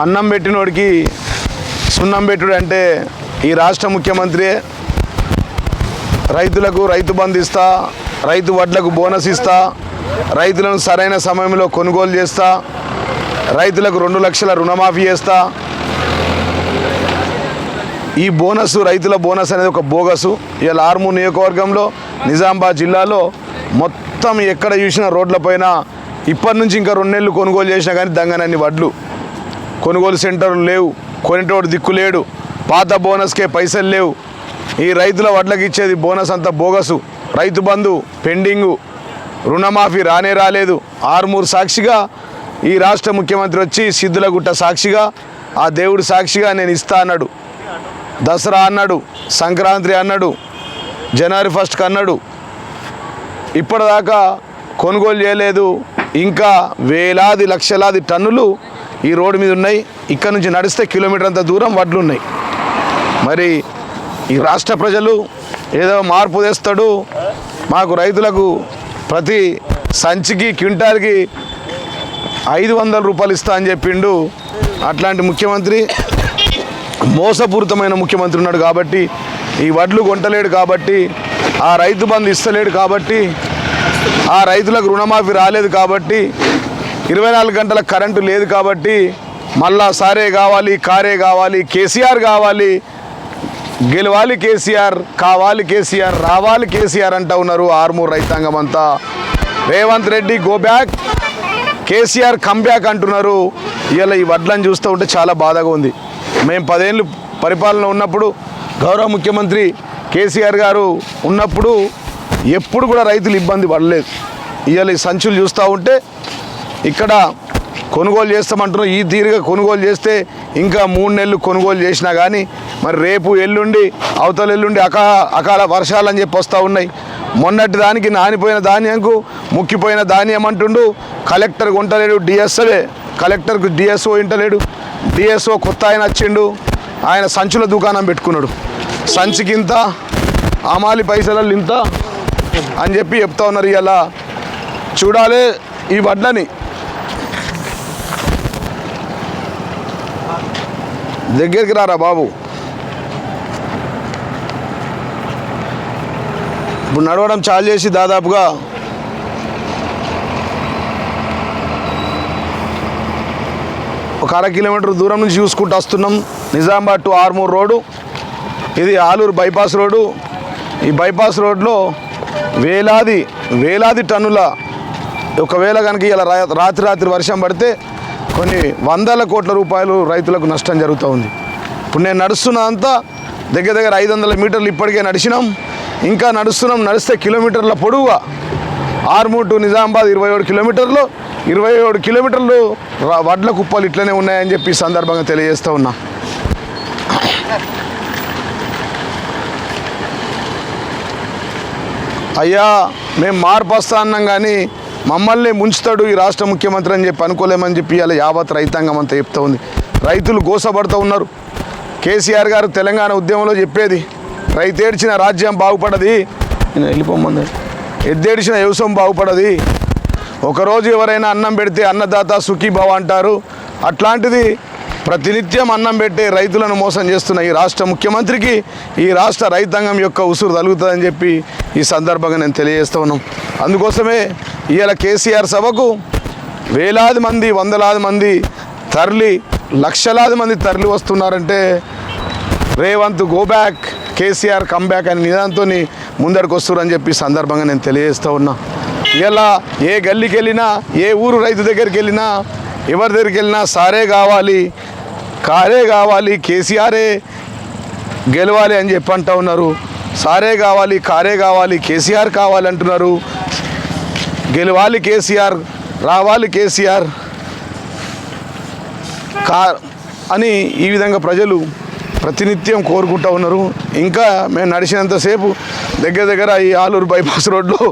అన్నం పెట్టినోడికి సున్నం పెట్టుడు అంటే ఈ రాష్ట్ర ముఖ్యమంత్రి రైతులకు రైతు బంధు ఇస్తా, రైతు వడ్లకు బోనస్ ఇస్తా, రైతులను సరైన సమయంలో కొనుగోలు చేస్తా, రైతులకు 2 లక్షల రుణమాఫీ చేస్తా. ఈ బోనస్ రైతుల బోనస్ అనేది ఒక బోగసు. ఇలా ఆర్మూర్ నియోజకవర్గంలో నిజామాబాద్ జిల్లాలో మొత్తం ఎక్కడ చూసినా రోడ్లపైన ఇప్పటి నుంచి ఇంకా 2 నెలలు కొనుగోలు చేసినా కానీ దంగనన్ని వడ్లు, కొనుగోలు సెంటర్లు లేవు, కొనేటోడు దిక్కు లేడు, పాత బోనస్కే పైసలు లేవు. ఈ రైతుల వడ్లకు ఇచ్చేది బోనస్ అంతా బోగసు. రైతు బంధు పెండింగు, రుణమాఫీ రాలేదు. ఆర్మూర్ సాక్షిగా ఈ రాష్ట్ర ముఖ్యమంత్రి వచ్చి సిద్ధులగుట్ట సాక్షిగా ఆ దేవుడు సాక్షిగా నేను ఇస్తా అన్నాడు. దసరా అన్నాడు, సంక్రాంతి అన్నాడు, జనవరి 1st అన్నాడు. ఇప్పటిదాకా కొనుగోలు చేయలేదు. ఇంకా వేలాది లక్షలాది టన్నులు ఈ రోడ్డు మీద ఉన్నాయి. ఇక్కడ నుంచి నడిస్తే కిలోమీటర్ అంత దూరం వడ్లు ఉన్నాయి. మరి ఈ రాష్ట్ర ప్రజలు ఏదో మార్పు తెస్తాడు, మాకు రైతులకు ప్రతి సంచికి క్వింటాల్కి 500 రూపాయలు ఇస్తా అని చెప్పిండు. అట్లాంటి ముఖ్యమంత్రి, మోసపూరితమైన ముఖ్యమంత్రి ఉన్నాడు కాబట్టి, ఈ వడ్లు కొంటలేడు కాబట్టి, ఆ రైతు బంధు ఇస్తలేడు కాబట్టి, ఆ రైతులకు రుణమాఫీ రాలేదు కాబట్టి, 24 గంటల కరెంటు లేదు కాబట్టి, మళ్ళా సారే కావాలి, కారే కావాలి, కేసీఆర్ కావాలి, గెలవాలి కేసీఆర్, కావాలి కేసీఆర్, రావాలి కేసీఆర్ అంటూ ఉన్నారు ఆర్మూర్ రైతాంగం అంతా. Revanth Reddy go back, KCR come back అంటున్నారు. ఇలా ఈ వడ్లను చూస్తూ ఉంటే చాలా బాధగా ఉంది. మేము 10 ఏళ్ళు పరిపాలన ఉన్నప్పుడు, గౌరవ ముఖ్యమంత్రి కేసీఆర్ గారు ఉన్నప్పుడు ఎప్పుడు కూడా రైతులు ఇబ్బంది పడలేదు. ఇవాళ ఈ సంచులు చూస్తూ ఉంటే ఇక్కడ కొనుగోలు చేస్తామంటున్నారు. ఈ తీరుగా కొనుగోలు చేస్తే ఇంకా 3 నెలలు కొనుగోలు చేసినా కానీ మరి రేపు ఎల్లుండి అవతల ఎల్లుండి అకాల వర్షాలని చెప్పి వస్తూ ఉన్నాయి. మొన్నటి దానికి నానిపోయిన ధాన్యంకు ముక్కిపోయిన ధాన్యం అంటుండు. కలెక్టర్ కొంటలేడు, డిఎస్ఓవే కలెక్టర్కు డిఎస్ఓ ఇంటలేడు. డిఎస్ఓ కొత్త ఆయన వచ్చిండు, ఆయన సంచుల దుకాణం పెట్టుకున్నాడు. సంచికింత, అమాలి పైసలు ఇంత అని చెప్పి చెప్తా ఉన్నారు. ఇలా చూడాలి ఈ వడ్లని. దగ్గరికి రారా బాబు. ఇప్పుడు నడవడం చాలు చేసి దాదాపుగా ఒక 1/2 కిలోమీటర్ దూరం నుంచి చూసుకుంటూ వస్తున్నాం. నిజామాబాద్ టు ఆర్మూర్ రోడ్డు, ఇది ఆలూరు బైపాస్ రోడ్డు. ఈ బైపాస్ రోడ్లో వేలాది టన్నుల, ఒకవేళ కనుక ఇలా రాత్రి వర్షం పడితే కొన్ని 100 కోట్ల రూపాయలు రైతులకు నష్టం జరుగుతూ ఉంది. ఇప్పుడు నేను నడుస్తున్నంతా దగ్గర 500 మీటర్లు ఇప్పటికే నడిచినాం. ఇంకా నడిస్తే కిలోమీటర్ల పొడవుగా ఆర్మూర్ టు నిజామాబాద్ 27 కిలోమీటర్లు వడ్ల కుప్పలు ఇట్లనే ఉన్నాయని చెప్పి ఈ సందర్భంగా తెలియజేస్తూ ఉన్నా. అయ్యా మేము మార్పు వస్తా అన్నాం కానీ మమ్మల్ని ముంచుతాడు ఈ రాష్ట్ర ముఖ్యమంత్రి అని చెప్పి అనుకోలేమని చెప్పి అలా యావత్ రైతాంగం అంతా చెప్తూ ఉంది. రైతులు గోసపడుతూ ఉన్నారు. కేసీఆర్ గారు తెలంగాణ ఉద్యమంలో చెప్పేది, రైతేడ్చిన రాజ్యం బాగుపడది, వెళ్ళిపోమంది, ఎద్దేడిచిన వ్యవసాయం బాగుపడది, ఒకరోజు ఎవరైనా అన్నం పెడితే అన్నదాత సుఖీభవ అంటారు. అట్లాంటిది ప్రతినిత్యం అన్నం పెట్టే రైతులను మోసం చేస్తున్న ఈ రాష్ట్ర ముఖ్యమంత్రికి ఈ రాష్ట్ర రైతాంగం యొక్క ఉసురు తగులుతుందని చెప్పి ఈ సందర్భంగా నేను తెలియజేస్తూ ఉన్నాం. అందుకోసమే ఇవాళ కేసీఆర్ సభకు వేలాది మంది, వందలాది మంది తరలి, లక్షలాది మంది తరలి వస్తున్నారంటే Revanth go back, KCR come back అనే నిదానంతో ముందరికి వస్తున్నారని చెప్పి సందర్భంగా నేను తెలియజేస్తూ ఉన్నా. ఇలా ఏ గల్లీకి వెళ్ళినా, ఏ ఊరు రైతు దగ్గరికి వెళ్ళినా, ఎవరి దగ్గరికి వెళ్ళినా సారే కావాలి, కారే కావాలి, కేసీఆరే గెలవాలి అని చెప్పి అంటూ ఉన్నారు. సారే కావాలి, కారే కావాలి, కేసీఆర్ కావాలి అంటున్నారు. గెలవాలి కేసీఆర్, రావాలి కేసీఆర్ అని ఈ విధంగా ప్రజలు ప్రతినిత్యం కోరుకుంటూ ఉన్నారు. ఇంకా మేము నడిచినంతసేపు దగ్గర ఈ ఆలూరు బైపాస్ రోడ్లో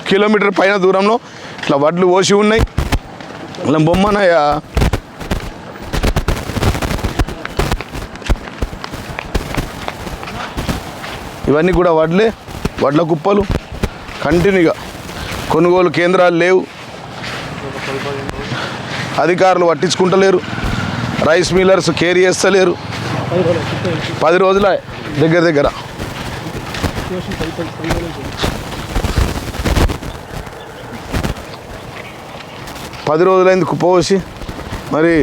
కిలోమీటర్ పైన దూరంలో ఇట్లా వడ్లు పోసి ఉన్నాయి. ఇలా బొమ్మనయ్య ఇవన్నీ కూడా వడ్ల కుప్పలు. కంటిన్యూగా కొనుగోలు కేంద్రాలు లేవు, అధికారులు పట్టించుకుంటలేరు. రైస్ మిల్లర్స్ కేర్ చేస్తలేరు. 10 రోజుల దగ్గర 10 రోజులైంది కుప్పవసి. మరి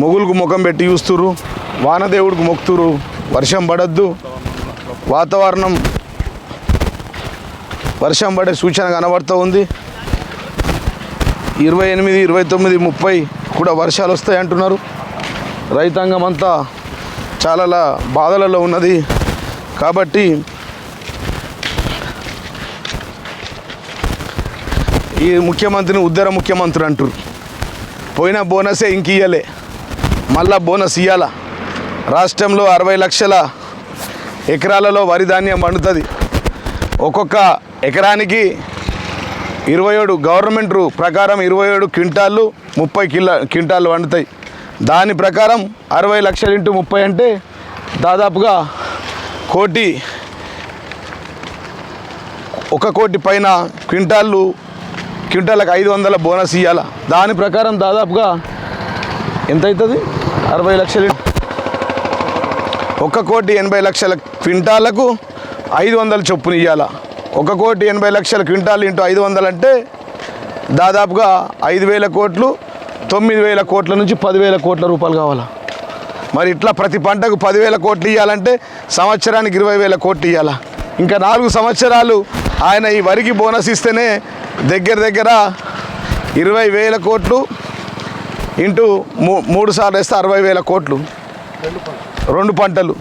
మొగులకు ముఖం పెట్టి చూస్తురు, వానదేవుడికి మొక్కుతురు, వర్షం పడద్దు, వాతావరణం వర్షం పడే సూచన కనబడుతూ ఉంది. 28, 29, 30 కూడా వర్షాలు వస్తాయి అంటున్నారు. రైతాంగం అంతా చాలా బాధలలో ఉన్నది. కాబట్టి ఈ ముఖ్యమంత్రిని ఉద్దర ముఖ్యమంత్రి అంటారు. పోయిన బోనసే ఇంక ఇయ్యలే, మళ్ళా బోనస్ ఇయ్యాల. రాష్ట్రంలో 60 లక్షల ఎకరాలలో వరి ధాన్యం పండుతుంది. ఒక్కొక్క ఎకరానికి 27 గవర్నమెంట్ ప్రకారం 27 క్వింటాళ్ళు 30 క్వింటాళ్ళు పండుతాయి. దాని ప్రకారం 60 లక్షలు ఇంటూ 30 అంటే దాదాపుగా 1 కోటి పైన క్వింటాళ్ళకు 500 బోనస్ ఇవ్వాలి. దాని ప్రకారం దాదాపుగా ఎంత అవుతుంది? 60 లక్షలు 1,80,00,000 క్వింటాళ్లకు 500 చొప్పున ఇవ్వాలి. 1,80,00,000 క్వింటాలు ఇంటూ 500 అంటే దాదాపుగా 5,000 కోట్లు, 9,000 కోట్ల నుంచి 10,000 కోట్ల రూపాయలు కావాలా. మరి ఇట్లా ప్రతి పంటకు 10,000 కోట్లు ఇవ్వాలంటే సంవత్సరానికి 20,000 కోట్లు ఇవ్వాలా. ఇంకా 4 సంవత్సరాలు ఆయన ఈ వరికి బోనస్ ఇస్తేనే దగ్గర 20,000 కోట్లు ఇంటూ 3 సార్లు వేస్తే 60,000 కోట్లు. 2 పంటలు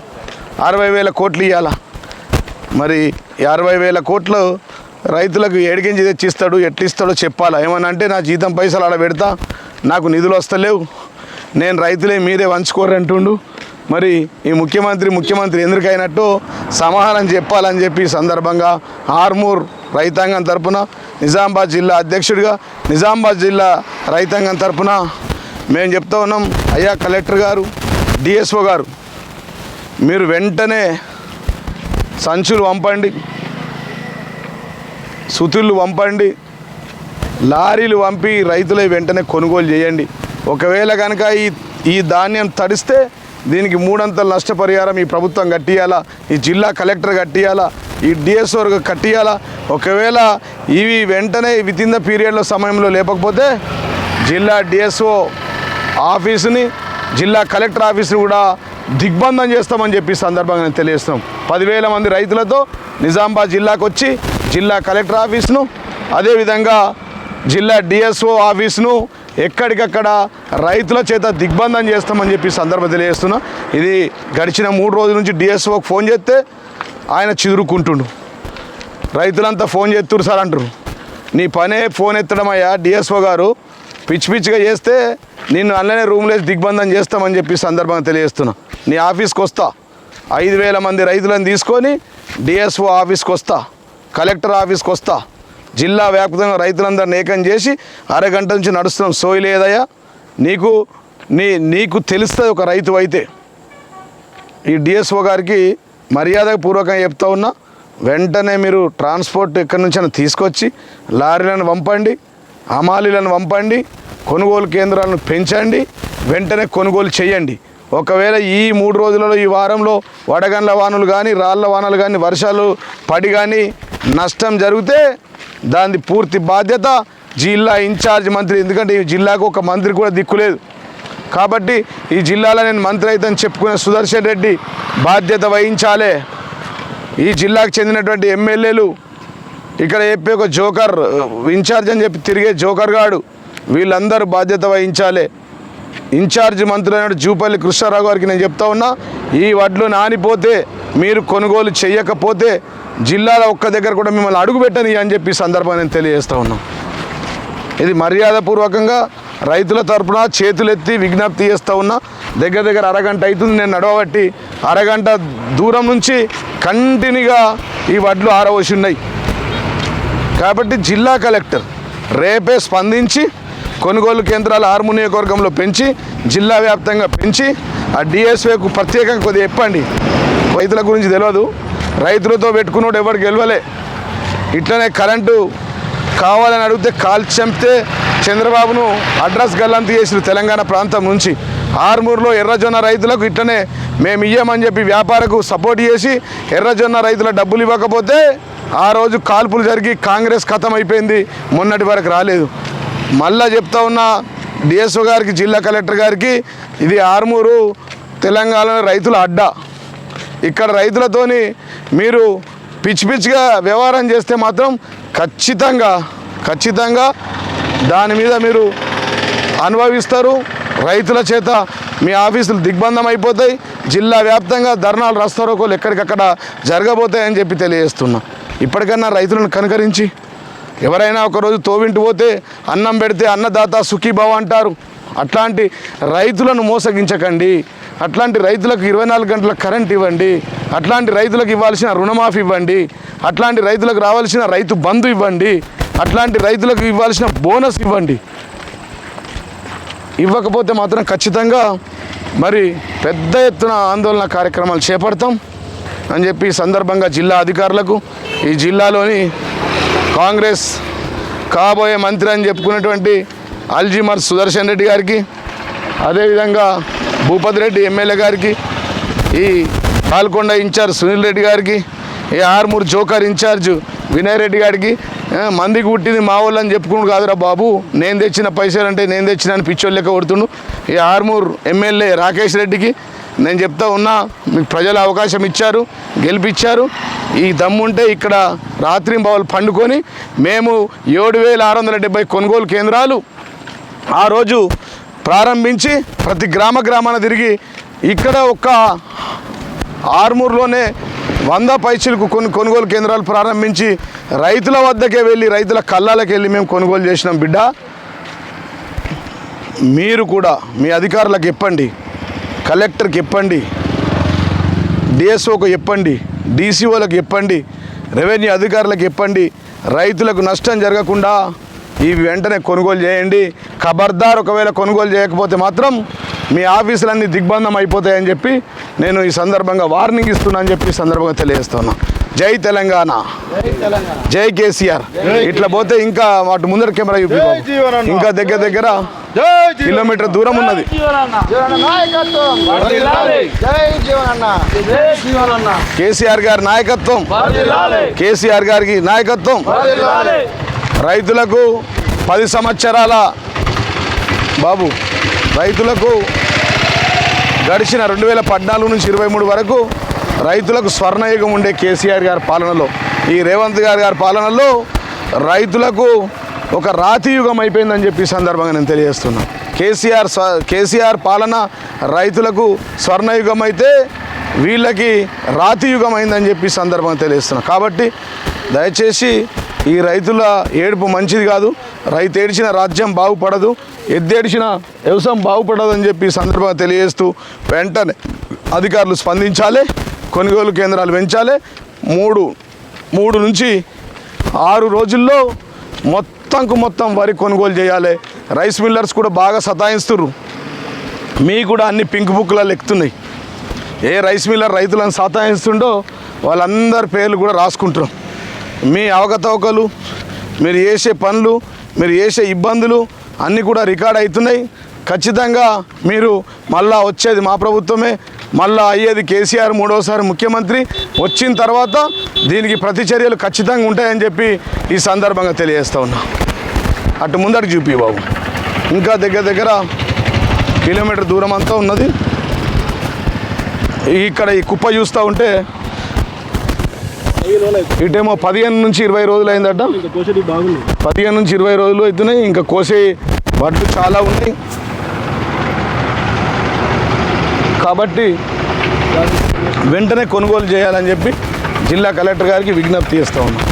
60,000 కోట్లు ఇవ్వాలా. మరి 60,000 కోట్లు రైతులకు ఏడిగించి తెచ్చిస్తాడు, ఎట్లా ఇస్తాడో చెప్పాలా. ఏమన్నా అంటే నా జీతం పైసలు ఆడ పెడతా, నాకు నిధులు వస్తలేవు, నేను రైతులే మీరే వంచుకోరు అంటుండు. మరి ఈ ముఖ్యమంత్రి ఎందుకైనట్టు సమాధానం చెప్పాలని చెప్పి సందర్భంగా ఆర్మూర్ రైతాంగం తరపున, నిజామాబాద్ జిల్లా అధ్యక్షుడిగా నిజామాబాద్ జిల్లా రైతాంగం తరపున మేము చెప్తా ఉన్నాం. అయ్యా కలెక్టర్ గారు, డిఎస్ఓ గారు, మీరు వెంటనే సంచులు పంపండి, సుతుళ్ళు పంపండి, లారీలు పంపి రైతులే వెంటనే కొనుగోలు చేయండి. ఒకవేళ కనుక ఈ ధాన్యం తడిస్తే దీనికి 3 అంతల నష్టపరిహారం ఈ ప్రభుత్వం కట్టియాలా, ఈ జిల్లా కలెక్టర్ కట్టియాలా, ఈ డిఎస్ఓ కట్టియాలా. ఒకవేళ ఇవి వెంటనే విత్ ఇన్ ద పీరియడ్లో సమయంలో లేకపోతే జిల్లా డిఎస్ఓ ఆఫీసుని, జిల్లా కలెక్టర్ ఆఫీసుని కూడా దిగ్బంధం చేస్తామని చెప్పి సందర్భంగా నేను తెలియజేస్తున్నాం. 10,000 మంది రైతులతో నిజామాబాద్ జిల్లాకు వచ్చి జిల్లా కలెక్టర్ ఆఫీసును, అదేవిధంగా జిల్లా డిఎస్ఓ ఆఫీసును ఎక్కడికక్కడ రైతుల చేత దిగ్బంధం చేస్తామని చెప్పి సందర్భం తెలియజేస్తున్నా. ఇది గడిచిన 3 రోజుల నుంచి డిఎస్ఓకి ఫోన్ చేస్తే ఆయన చిదురుకుంటుండు. రైతులంతా ఫోన్ చేస్తున్నారు సార్ అంటారు. నీ పనే ఫోన్ ఎత్తడం అయ్యా డిఎస్ఓ గారు, పిచ్చిగా చేస్తే నిన్ను అల్లనే రూమ్లేసి దిగ్బంధం చేస్తామని చెప్పి సందర్భంగా తెలియజేస్తున్నా. నీ ఆఫీస్కి వస్తా, 5,000 మంది రైతులను తీసుకొని డిఎస్ఓ ఆఫీస్కి వస్తా, కలెక్టర్ ఆఫీస్కి వస్తా, జిల్లా వ్యాప్తంగా రైతులందరినీ ఏకం చేసి అరగంట నుంచి నడుస్తున్నాం. సోయి లేదయ్యా, నీకు తెలుస్తుంది ఒక రైతు అయితే. ఈ డిఎస్ఓ గారికి మర్యాదపూర్వకంగా చెప్తా ఉన్నా, వెంటనే మీరు ట్రాన్స్పోర్ట్ ఎక్కడి నుంచైనా తీసుకొచ్చి లారీలను పంపండి, హమాలీలను పంపండి, కొనుగోలు కేంద్రాలను పెంచండి, వెంటనే కొనుగోలు చేయండి. ఒకవేళ ఈ 3 రోజులలో, ఈ వారంలో వడగండ్ల వానలు కానీ, రాళ్ళ వానలు కానీ, వర్షాలు పడి కానీ నష్టం జరిగితే దాని పూర్తి బాధ్యత జిల్లా ఇన్ఛార్జ్ మంత్రి. ఎందుకంటే ఈ జిల్లాకు ఒక మంత్రి కూడా దిక్కులేదు. కాబట్టి ఈ జిల్లాలో నేను మంత్రి అయితే చెప్పుకునే సుదర్శన్ రెడ్డి బాధ్యత వహించాలి. ఈ జిల్లాకు చెందినటువంటి ఎమ్మెల్యేలు, ఇక్కడ చెప్పే ఒక జోకర్ ఇన్ఛార్జ్ అని చెప్పి తిరిగే జోకర్ గాడు, వీళ్ళందరూ బాధ్యత వహించాలి. ఇన్ఛార్జ్ మంత్రి అయిన జూపల్లి కృష్ణారావు గారికి నేను చెప్తా ఉన్నా, ఈ వడ్లు నానిపోతే, మీరు కొనుగోలు చేయకపోతే జిల్లాలో ఒక్క దగ్గర కూడా మిమ్మల్ని అడుగు పెట్టని అని చెప్పి సందర్భంగా నేను తెలియజేస్తూ ఉన్నాం. ఇది మర్యాదపూర్వకంగా రైతుల తరపున చేతులెత్తి విజ్ఞప్తి చేస్తూ ఉన్నా. దగ్గర అరగంట అవుతుంది నేను నడవబట్టి, అరగంట దూరం నుంచి కంటిన్యూగా ఈ వడ్లు ఆరవసి ఉన్నాయి. కాబట్టి జిల్లా కలెక్టర్ రేపే స్పందించి కొనుగోలు కేంద్రాలు ఆర్మూర్ నియోజకవర్గంలో పెంచి, జిల్లా వ్యాప్తంగా పెంచి, ఆ డిఎస్ఓకు ప్రత్యేకంగా కొద్దిగా చెప్పండి. రైతుల గురించి తెలియదు, రైతులతో పెట్టుకున్నాడు ఎవరికి గెలవలే. ఇట్లనే కరెంటు కావాలని అడిగితే కాల్ చంపితే చంద్రబాబును అడ్రస్ గల్లంతు చేసిన తెలంగాణ ప్రాంతం నుంచి. ఆర్మూర్లో ఎర్రజొన్న రైతులకు ఇట్లనే మేము ఇయ్యమని చెప్పి వ్యాపారకు సపోర్ట్ చేసి ఎర్రజొన్న రైతుల డబ్బులు ఇవ్వకపోతే ఆ రోజు కాల్పులు జరిగి కాంగ్రెస్ ఖతం అయిపోయింది, మొన్నటి వరకు రాలేదు. మళ్ళా చెప్తా ఉన్న డిఎస్ఓ గారికి, జిల్లా కలెక్టర్ గారికి, ఇది ఆర్మూరు తెలంగాణ రైతుల అడ్డా. ఇక్కడ రైతులతోని మీరు పిచ్చి పిచ్చిగా వ్యవహారం చేస్తే మాత్రం ఖచ్చితంగా దాని మీద మీరు అనుభవిస్తారు. రైతుల చేత మీ ఆఫీసులు దిగ్బంధం అయిపోతాయి. జిల్లా వ్యాప్తంగా ధర్నాలు, రాస్తారోకోలు ఎక్కడికక్కడ జరగబోతాయని చెప్పి తెలియజేస్తున్నా. ఇప్పటికన్నా రైతులను కనుకరించి ఎవరైనా ఒకరోజు తోవింటి పోతే అన్నం పెడితే అన్నదాత సుఖీభవ అంటారు. అట్లాంటి రైతులను మోసగించకండి. అట్లాంటి రైతులకు 24 గంటల కరెంట్ ఇవ్వండి. అట్లాంటి రైతులకు ఇవ్వాల్సిన రుణమాఫీ ఇవ్వండి. అట్లాంటి రైతులకు రావాల్సిన రైతు బంధు ఇవ్వండి. అట్లాంటి రైతులకు ఇవ్వాల్సిన బోనస్ ఇవ్వండి. ఇవ్వకపోతే మాత్రం ఖచ్చితంగా మరి పెద్ద ఎత్తున ఆందోళన కార్యక్రమాలు చేపడతాం అని చెప్పి ఈ సందర్భంగా జిల్లా అధికారులకు, ఈ జిల్లాలోని కాంగ్రెస్ కాబోయే మంత్రి అని చెప్పుకున్నటువంటి అల్జిమర్ సుదర్శన్ రెడ్డి గారికి, అదేవిధంగా భూపతి రెడ్డి ఎమ్మెల్యే గారికి, ఈ పాల్కొండ ఇన్ఛార్జ్ సునీల్ రెడ్డి గారికి, ఈ ఆర్మూర్ జోకర్ ఇన్ఛార్జ్ వినయ్ రెడ్డి గారికి, మందికి పుట్టింది మా వాళ్ళని చెప్పుకున్నాడు కాదురా బాబు, నేను తెచ్చిన పైసలు అంటే నేను తెచ్చినాను పిచ్చోళ్ళు లెక్క కొడుతుండు. ఈ ఆర్మూర్ ఎమ్మెల్యే రాకేష్ రెడ్డికి నేను చెప్తా ఉన్నా, మీకు ప్రజలు అవకాశం ఇచ్చారు, గెలిపించారు. ఈ దమ్ముంటే ఇక్కడ రాత్రింబవలు పండుకొని మేము 7,670 కొనుగోలు కేంద్రాలు ఆ రోజు ప్రారంభించి ప్రతి గ్రామాన తిరిగి ఇక్కడ ఒక్క ఆర్మూర్లోనే 100 పైచీలకు కొనుగోలు కేంద్రాలు ప్రారంభించి రైతుల వద్దకే వెళ్ళి, రైతుల కళ్ళాలకు వెళ్ళి మేము కొనుగోలు చేసినాం. బిడ్డ, మీరు కూడా మీ అధికారులకు చెప్పండి, కలెక్టర్కి చెప్పండి, డిఎస్ఓకు చెప్పండి, డీసీఓలకు చెప్పండి, రెవెన్యూ అధికారులకు చెప్పండి. రైతులకు నష్టం జరగకుండా ఇవి వెంటనే కొనుగోలు చేయండి. ఖబర్దార్ ఒకవేళ కొనుగోలు చేయకపోతే మాత్రం మీ ఆఫీసులన్నీ దిగ్బంధం అయిపోతాయని చెప్పి నేను ఈ సందర్భంగా వార్నింగ్ ఇస్తున్నా అని చెప్పి ఈ సందర్భంగా తెలియజేస్తున్నా. జై తెలంగాణ, జై కేసీఆర్. ఇట్లా పోతే ఇంకా వాటి ముందర కెమెరా చూపి, ఇంకా దగ్గర కిలోమీటర్ దూరం ఉన్నది. కేసీఆర్ గారి నాయకత్వం, కేసీఆర్ గారికి నాయకత్వం. రైతులకు 10 సంవత్సరాల బాబు, రైతులకు గడిచిన 2014 నుంచి 23 వరకు రైతులకు స్వర్ణయుగం ఉండే కేసీఆర్ గారి పాలనలో, ఈ రేవంత్ గారి పాలనలో రైతులకు ఒక రాతి యుగం అయిపోయిందని చెప్పి సందర్భంగా నేను తెలియజేస్తున్నాను. కేసీఆర్ పాలన రైతులకు స్వర్ణయుగం అయితే వీళ్ళకి రాతి యుగం అయిందని చెప్పి సందర్భంగా తెలియజేస్తున్నాను. కాబట్టి దయచేసి ఈ రైతుల ఏడుపు మంచిది కాదు. రైతు ఏడిచిన రాజ్యం బాగుపడదు, ఎద్దేడిచిన వ్యవసాయం బాగుపడదని చెప్పి సందర్భంగా తెలియజేస్తూ వెంటనే అధికారులు స్పందించాలి, కొనుగోలు కేంద్రాలు పెంచాలి. 3 నుంచి 6 రోజుల్లో మొత్తం వరి కొనుగోలు చేయాలి. రైస్ మిల్లర్స్ కూడా బాగా సతాయిస్తున్నారు. మీ కూడా అన్ని పింక్ బుక్లలో ఎక్కుతున్నాయి. ఏ రైస్ మిల్లర్ రైతులను సతాయిస్తుండో వాళ్ళందరి పేర్లు కూడా రాసుకుంటారు. మీ అవకతవకలు, మీరు చేసే పనులు, మీరు చేసే ఇబ్బందులు అన్నీ కూడా రికార్డ్ అవుతున్నాయి. ఖచ్చితంగా మీరు మళ్ళా వచ్చేది మా ప్రభుత్వమే, మళ్ళా అయ్యేది కేసీఆర్ 3వసారి ముఖ్యమంత్రి. వచ్చిన తర్వాత దీనికి ప్రతిచర్యలు ఖచ్చితంగా ఉంటాయని చెప్పి ఈ సందర్భంగా తెలియజేస్తూ ఉన్నా. అటు ముందరికి చూపి బాబు, ఇంకా దగ్గర కిలోమీటర్ దూరం అంతా ఉన్నది. ఇక్కడ ఈ కుప్ప చూస్తూ ఉంటే ఇటేమో 15 నుంచి 20 రోజులు అయిందట. 15 నుంచి 20 రోజులు అవుతున్నాయి. ఇంకా కోసే వడ్లు చాలా ఉన్నాయి. కాబట్టి వెంటనే కొనుగోలు చేయాలని చెప్పి జిల్లా కలెక్టర్ గారికి విజ్ఞప్తి చేస్తూ ఉన్నాం.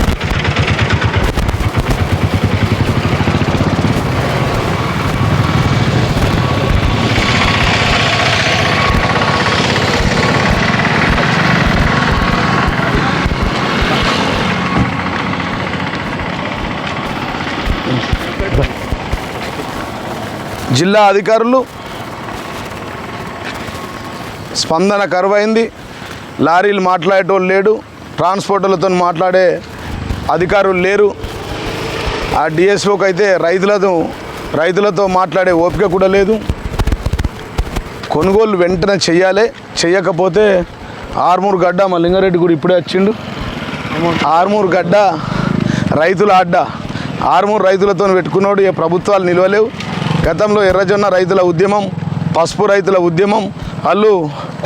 జిల్లా అధికారులు స్పందన కరువైంది. లారీలు మాట్లాడేటోళ్ళు లేడు, ట్రాన్స్పోర్టర్లతో మాట్లాడే అధికారులు లేరు. ఆ డిఎస్ఓకి అయితే రైతులతో మాట్లాడే ఓపిక కూడా లేదు. కొనుగోలు వెంటనే చెయ్యాలి. చెయ్యకపోతే ఆర్మూర్ గడ్డ మా లింగారెడ్డి కూడా ఇప్పుడే వచ్చిండు. ఆర్మూర్ గడ్డ రైతుల అడ్డ. ఆర్మూర్ రైతులతో పెట్టుకున్నాడు. ఏ ప్రభుత్వాలు నిలవలేవు. గతంలో ఎర్రజొన్న రైతుల ఉద్యమం, పసుపు రైతుల ఉద్యమం వాళ్ళు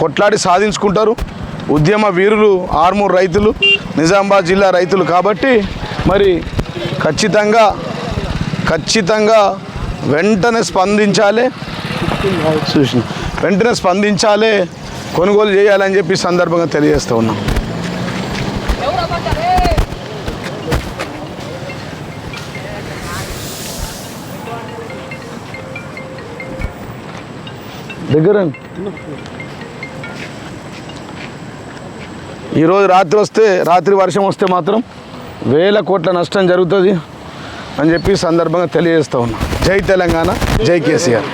కొట్లాడి సాధించుకుంటారు. ఉద్యమ వీరులు ఆర్మూర్ రైతులు, నిజామాబాద్ జిల్లా రైతులు. కాబట్టి మరి ఖచ్చితంగా వెంటనే స్పందించాలి. కొనుగోలు చేయాలని చెప్పి సందర్భంగా తెలియజేస్తూ ఉన్నాం. దగ్గర ఈరోజు రాత్రి వర్షం వస్తే మాత్రం వేల కోట్ల నష్టం జరుగుతుంది అని చెప్పి సందర్భంగా తెలియజేస్తూ ఉన్నాం. జై తెలంగాణ, జై కేసీఆర్.